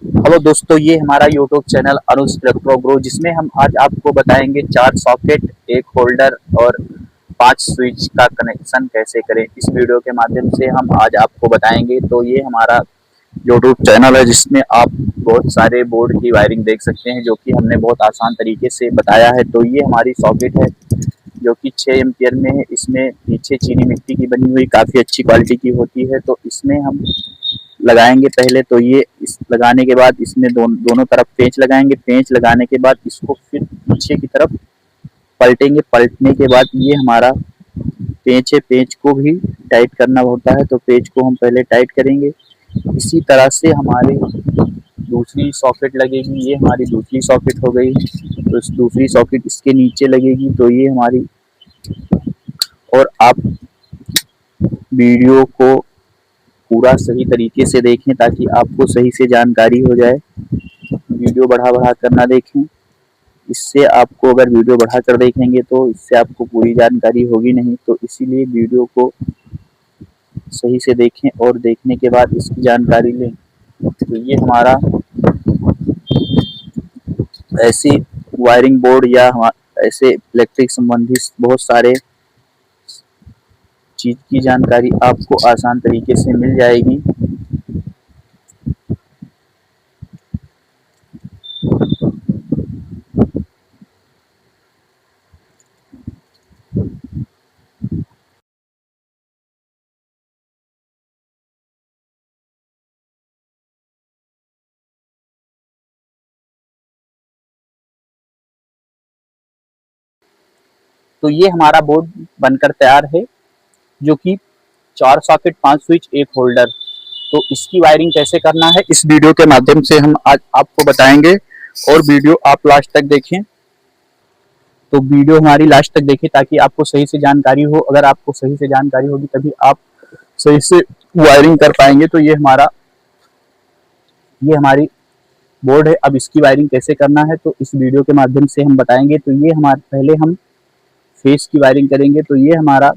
Hello दोस्तों, ये हमारा यूट्यूब चैनल अनुज इलेक्ट्रो ग्रो, जिसमें हम आज आपको बताएंगे 4 सॉकेट, एक होल्डर और 5 स्विच का कनेक्शन कैसे करें। इस वीडियो के माध्यम से हम आज आपको बताएंगे। तो ये हमारा यूट्यूब चैनल है, जिसमें आप बहुत सारे बोर्ड की वायरिंग देख सकते हैं, जो कि हमने बहुत आसान तरीके से बताया है। तो ये हमारी सॉकेट है, जो कि 6 एम्पियर में है। इसमें पीछे चीनी मिट्टी की बनी हुई काफ़ी अच्छी क्वालिटी की होती है। तो इसमें हम लगाएंगे पहले। तो ये इस लगाने के बाद इसमें दोनों तरफ पेंच लगाएंगे। पेंच लगाने के बाद इसको फिर पीछे की तरफ पलटेंगे। पलटने के बाद ये हमारा पेंच है, पेंच को भी टाइट करना होता है। तो पेंच को हम पहले टाइट करेंगे। इसी तरह से हमारी दूसरी सॉकेट लगेगी। ये हमारी दूसरी सॉकेट हो गई। तो इस दूसरी सॉकेट इसके नीचे लगेगी। तो ये हमारी, और आप वीडियो को पूरा सही तरीके से देखें ताकि आपको सही से जानकारी हो जाए। वीडियो बढ़ा बढ़ा कर ना देखें। इससे आपको, अगर वीडियो बढ़ा कर देखेंगे तो इससे आपको पूरी जानकारी होगी नहीं। तो इसीलिए वीडियो को सही से देखें और देखने के बाद इसकी जानकारी लें। तो ये हमारा ऐसी वायरिंग बोर्ड या ऐसे इलेक्ट्रिक संबंधित बहुत सारे चीज़ की जानकारी आपको आसान तरीके से मिल जाएगी। तो ये हमारा बोर्ड बनकर तैयार है, जो कि 4 सॉकेट, 5 स्विच, एक होल्डर। तो इसकी वायरिंग कैसे करना है इस वीडियो के माध्यम से हम आज आपको बताएंगे। और वीडियो आप लास्ट तक देखें। तो वीडियो हमारी लास्ट तक देखें ताकि आपको सही से जानकारी हो। अगर आपको सही से जानकारी होगी तभी आप सही से वायरिंग कर पाएंगे। तो ये हमारी बोर्ड है। अब इसकी वायरिंग कैसे करना है तो इस वीडियो के माध्यम से हम बताएंगे। तो ये हमारे, पहले हम फेस की वायरिंग करेंगे। तो ये हमारा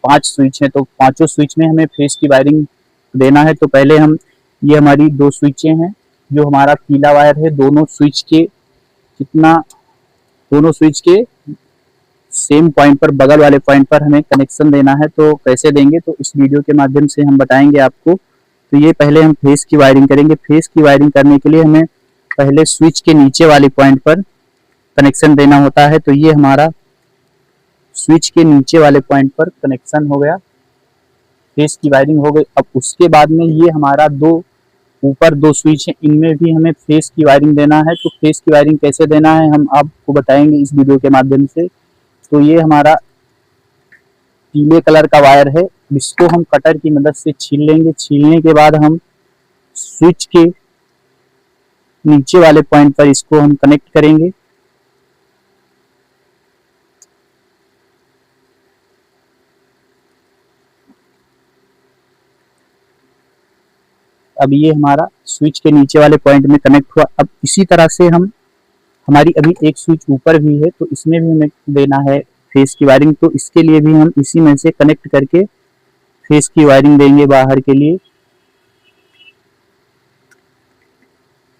5 स्विच है। तो पांचों स्विच में हमें फेस की वायरिंग देना है। तो पहले हम, ये हमारी 2 स्विचें हैं। जो हमारा पीला वायर है, दोनों स्विच के सेम पॉइंट पर, बगल वाले पॉइंट पर हमें कनेक्शन देना है। तो कैसे देंगे तो इस वीडियो के माध्यम से हम बताएंगे आपको। तो ये पहले हम फेस की वायरिंग करेंगे। फेस की वायरिंग करने के लिए हमें पहले स्विच के नीचे वाले पॉइंट पर कनेक्शन देना होता है। तो ये हमारा स्विच के नीचे वाले पॉइंट पर कनेक्शन हो गया, फेस की वायरिंग हो गई। अब उसके बाद में ये हमारा ऊपर 2 स्विच है, इनमें भी हमें फेस की वायरिंग देना है। तो फेस की वायरिंग कैसे देना है हम आपको बताएंगे इस वीडियो के माध्यम से। तो ये हमारा पीले कलर का वायर है, इसको हम कटर की मदद से छील लेंगे। छीलने के बाद हम स्विच के नीचे वाले पॉइंट पर इसको हम कनेक्ट करेंगे। अब ये हमारा स्विच के नीचे वाले पॉइंट में कनेक्ट हुआ। अब इसी तरह से हम, हमारी अभी एक स्विच ऊपर भी है, तो इसमें भी हमें देना है फेस की वायरिंग। तो इसके लिए भी हम इसी में से कनेक्ट करके फेस की वायरिंग देंगे बाहर के लिए।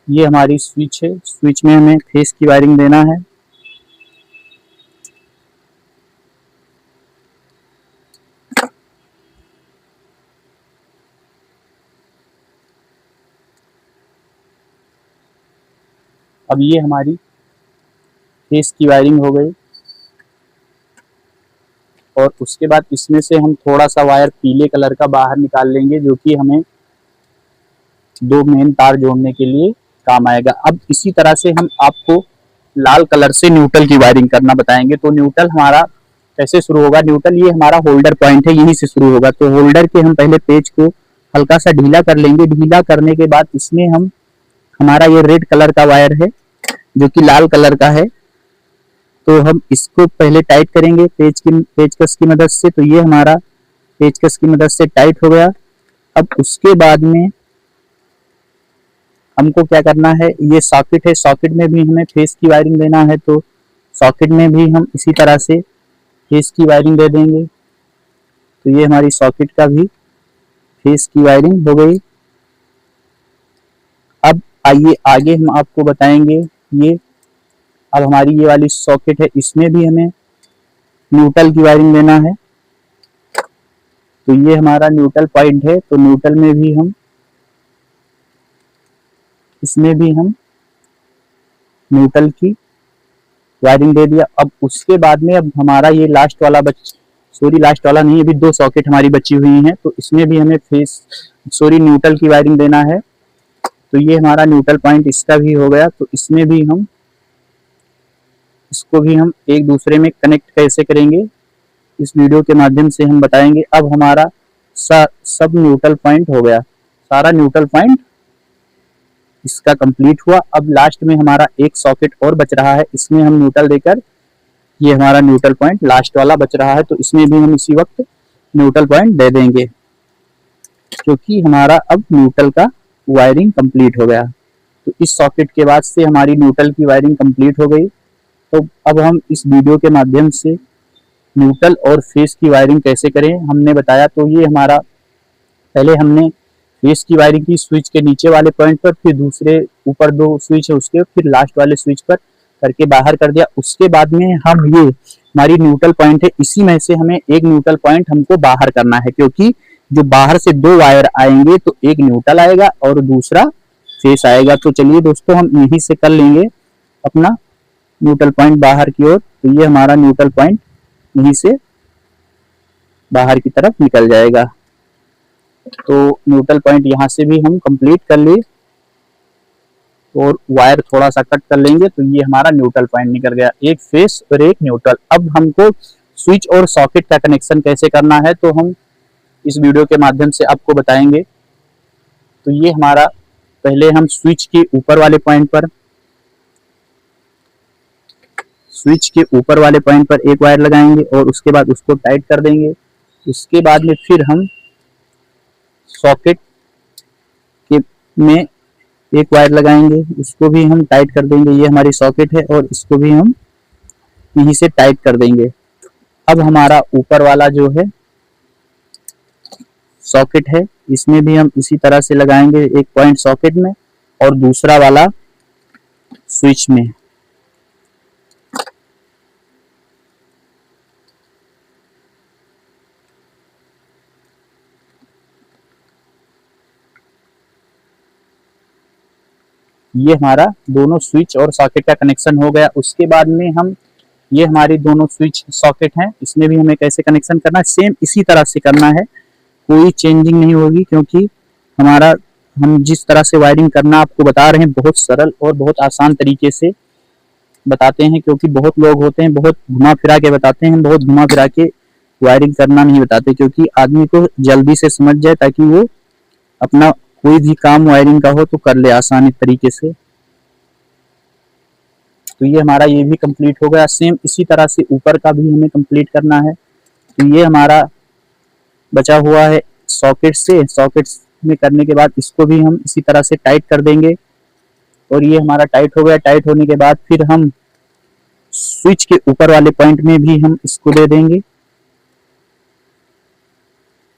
ये हमारी स्विच है, स्विच में हमें फेस की वायरिंग देना है। अब ये हमारी फेस की वायरिंग हो गई। और उसके बाद इसमें से हम थोड़ा सा वायर पीले कलर का बाहर निकाल लेंगे, जो कि हमें 2 मेन तार जोड़ने के लिए काम आएगा। अब इसी तरह से हम आपको लाल कलर से न्यूट्रल की वायरिंग करना बताएंगे। तो न्यूट्रल हमारा कैसे शुरू होगा। न्यूट्रल, ये हमारा होल्डर पॉइंट है, यहीं से शुरू होगा। तो होल्डर के हम पहले पेज को हल्का सा ढीला कर लेंगे। ढीला करने के बाद इसमें हम, हमारा ये रेड कलर का वायर है जो कि लाल कलर का है, तो हम इसको पहले टाइट करेंगे पेचकस की मदद से। तो ये हमारा पेचकस की मदद से टाइट हो गया। अब उसके बाद में हमको क्या करना है, ये सॉकेट है, सॉकेट में भी हमें फेस की वायरिंग देना है। तो सॉकेट में भी हम इसी तरह से फेस की वायरिंग दे देंगे। तो ये हमारी सॉकेट का भी फेस की वायरिंग हो गई। आइए आगे हम आपको बताएंगे। ये अब हमारी ये वाली सॉकेट है, इसमें भी हमें न्यूट्रल की वायरिंग देना है। तो ये हमारा न्यूट्रल पॉइंट है, तो न्यूट्रल में भी हम, इसमें भी हम न्यूट्रल की वायरिंग दे दिया। अब उसके बाद में अब हमारा ये लास्ट वाला लास्ट वाला नहीं, अभी 2 सॉकेट हमारी बची हुई हैं, तो इसमें भी हमें न्यूट्रल की वायरिंग देना है। तो ये हमारा न्यूट्रल पॉइंट इसका भी हो गया। तो इसमें भी हम, इसको भी हम एक दूसरे में कनेक्ट कैसे करेंगे इस वीडियो के माध्यम से हम बताएंगे। अब हमारा सब न्यूट्रल पॉइंट हो गया, सारा न्यूट्रल पॉइंट इसका कंप्लीट हुआ। अब लास्ट में हमारा एक सॉकेट और बच रहा है, इसमें हम न्यूट्रल देकर, ये हमारा न्यूट्रल पॉइंट लास्ट वाला बच रहा है, तो इसमें भी हम इसी वक्त न्यूट्रल पॉइंट दे देंगे, क्योंकि हमारा अब न्यूट्रल का वायरिंग कंप्लीट हो गया। तो इस सॉकेट के बाद से हमारी न्यूट्रल की वायरिंग कंप्लीट हो गई। तो अब हम इस वीडियो के माध्यम से न्यूट्रल और फेस की वायरिंग कैसे करें हमने बताया। तो ये हमारा, पहले हमने फेस की वायरिंग की स्विच के नीचे वाले पॉइंट पर, फिर दूसरे ऊपर 2 स्विच है उसके, फिर लास्ट वाले स्विच पर करके बाहर कर दिया। उसके बाद में हम, ये हमारी न्यूट्रल पॉइंट है, इसी में से हमें एक न्यूट्रल पॉइंट हमको बाहर करना है, क्योंकि जो बाहर से 2 वायर आएंगे तो एक न्यूट्रल आएगा और दूसरा फेस आएगा। तो चलिए दोस्तों, हम यहीं से कर लेंगे अपना न्यूट्रल पॉइंट बाहर की ओर। तो ये हमारा न्यूट्रल पॉइंट यहीं से बाहर की तरफ निकल जाएगा। तो न्यूट्रल पॉइंट यहाँ से भी हम कंप्लीट कर लिए और वायर थोड़ा सा कट कर लेंगे। तो ये हमारा न्यूट्रल पॉइंट निकल गया, एक फेस और एक न्यूट्रल। अब हमको स्विच और सॉकेट का कनेक्शन कैसे करना है, तो हम इस वीडियो के माध्यम से आपको बताएंगे। तो ये हमारा, पहले हम स्विच के ऊपर वाले पॉइंट पर, स्विच के ऊपर वाले पॉइंट पर एक वायर लगाएंगे और उसके बाद उसको टाइट कर देंगे। उसके बाद में फिर हम सॉकेट के में एक वायर लगाएंगे, उसको भी हम टाइट कर देंगे। ये हमारी सॉकेट है और इसको भी हम यहीं से टाइट कर देंगे। अब हमारा ऊपर वाला जो है सॉकेट है, इसमें भी हम इसी तरह से लगाएंगे, एक पॉइंट सॉकेट में और दूसरा वाला स्विच में। ये हमारा दोनों स्विच और सॉकेट का कनेक्शन हो गया। उसके बाद में हम, ये हमारी दोनों स्विच सॉकेट हैं, इसमें भी हमें कैसे कनेक्शन करना है, सेम इसी तरह से करना है, कोई चेंजिंग नहीं होगी, क्योंकि हमारा, हम जिस तरह से वायरिंग करना आपको बता रहे हैं, बहुत सरल और बहुत आसान तरीके से बताते हैं। क्योंकि बहुत लोग होते हैं, बहुत घुमा फिरा के बताते हैं, बहुत घुमा फिरा के वायरिंग करना नहीं बताते, क्योंकि आदमी को जल्दी से समझ जाए, ताकि वो अपना कोई भी काम वायरिंग का हो तो कर ले आसानी तरीके से। तो ये हमारा ये भी कंप्लीट हो गया। सेम इसी तरह से ऊपर का भी हमें कंप्लीट करना है। तो ये हमारा बचा हुआ है सॉकेट से, सॉकेट में करने के बाद इसको भी हम इसी तरह से टाइट कर देंगे और ये हमारा टाइट हो गया। टाइट होने के बाद फिर हम स्विच के ऊपर वाले पॉइंट में भी हम इसको दे देंगे।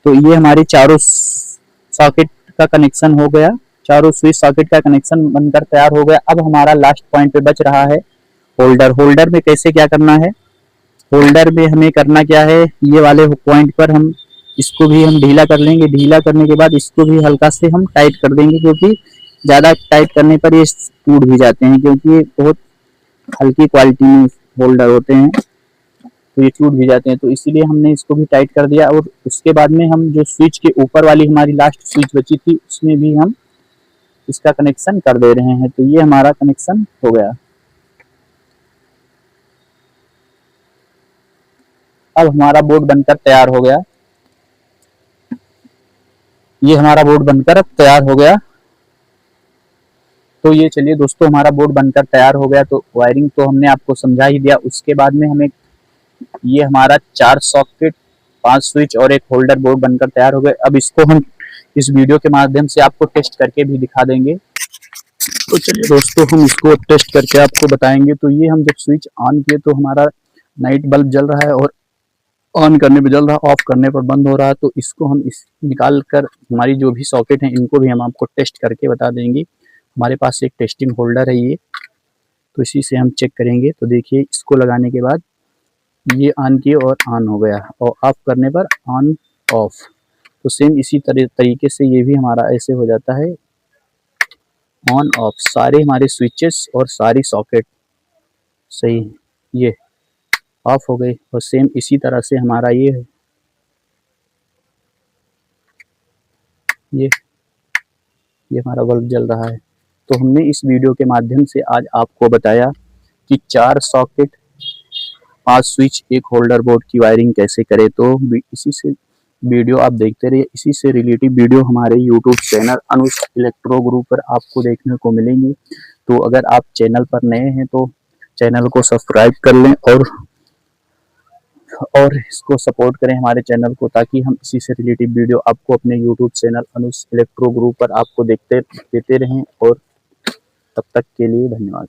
तो ये हमारे चारों सॉकेट का कनेक्शन हो गया, चारों स्विच सॉकेट का कनेक्शन बनकर तैयार हो गया। अब हमारा लास्ट पॉइंट पे बच रहा है होल्डर। होल्डर में कैसे क्या करना है, होल्डर में हमें करना क्या है, ये वाले पॉइंट पर हम इसको भी हम ढीला कर लेंगे। ढीला करने के बाद इसको भी हल्का से हम टाइट कर देंगे, क्योंकि ज्यादा टाइट करने पर ये टूट भी जाते हैं, क्योंकि ये बहुत हल्की क्वालिटी में होल्डर होते हैं, तो ये टूट भी जाते हैं। तो इसीलिए हमने इसको भी टाइट कर दिया। और उसके बाद में हम जो स्विच के ऊपर वाली हमारी लास्ट स्विच बची थी, उसमें भी हम इसका कनेक्शन कर दे रहे हैं। तो ये हमारा कनेक्शन हो गया। अब हमारा बोर्ड बनकर तैयार हो गया। ये हमारा बोर्ड बनकर अब तैयार हो गया। तो ये चलिए दोस्तों, हमारा बोर्ड बनकर तैयार हो गया। तो वायरिंग तो हमने आपको समझा ही दिया। उसके बाद में हमें, ये हमारा 4 सॉकेट, 5 स्विच और एक होल्डर बोर्ड बनकर तैयार हो गए। अब इसको हम इस वीडियो के माध्यम से आपको टेस्ट करके भी दिखा देंगे। तो चलिए दोस्तों, हम इसको टेस्ट करके आपको बताएंगे। तो ये हम जब स्विच ऑन किए तो हमारा नाइट बल्ब जल रहा है और ऑन करने पे जल रहा, ऑफ करने पर बंद हो रहा है। तो इसको हम निकाल कर, हमारी जो भी सॉकेट है इनको भी हम आपको टेस्ट करके बता देंगे। हमारे पास एक टेस्टिंग होल्डर है ये, तो इसी से हम चेक करेंगे। तो देखिए इसको लगाने के बाद ये ऑन किए और ऑन हो गया, और ऑफ करने पर ऑन ऑफ। तो सेम इसी तरीके से ये भी हमारा ऐसे हो जाता है ऑन ऑफ। सारे हमारे स्विचेस और सारी सॉकेट सही ये ऑफ हो गए, और सेम इसी तरह से हमारा ये हमारा बल्ब जल रहा है। तो हमने इस वीडियो के माध्यम से आज आपको बताया कि 4 सॉकेट 5 स्विच एक होल्डर बोर्ड की वायरिंग कैसे करें। तो इसी से वीडियो आप देखते रहिए, इसी से रिलेटिव वीडियो हमारे यूट्यूब चैनल अनुज इलेक्ट्रो ग्रुप पर आपको देखने को मिलेंगी। तो अगर आप चैनल पर नए हैं तो चैनल को सब्सक्राइब कर लें और इसको सपोर्ट करें हमारे चैनल को, ताकि हम इसी से रिलेटिव वीडियो आपको अपने यूट्यूब चैनल अनुज इलेक्ट्रो ग्रुप पर आपको देते रहें। और तब तक के लिए धन्यवाद।